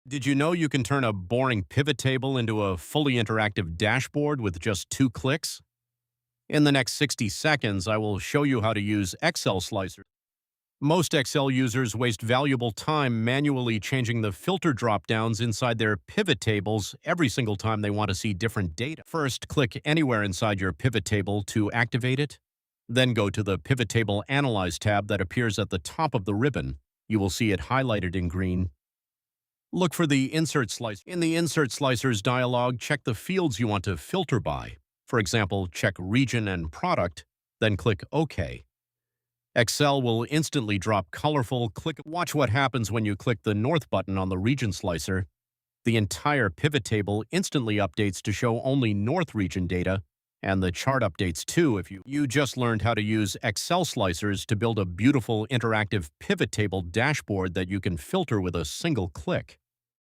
Did you know you can turn a boring pivot table into a fully interactive dashboard with just 2 clicks? In the next 60 seconds, I will show you how to use Excel slicers. Most Excel users waste valuable time manually changing the filter dropdowns inside their pivot tables every single time they want to see different data. First, click anywhere inside your pivot table to activate it. Then go to the Pivot Table Analyze tab that appears at the top of the ribbon. You will see it highlighted in green. Look for the Insert Slicer. In the Insert Slicers dialog, check the fields you want to filter by. For example, check Region and Product, then click OK. Excel will instantly drop colorful click. Watch what happens when you click the North button on the Region Slicer. The entire pivot table instantly updates to show only North region data, and the chart updates too if you just learned how to use Excel slicers to build a beautiful interactive pivot table dashboard that you can filter with a single click.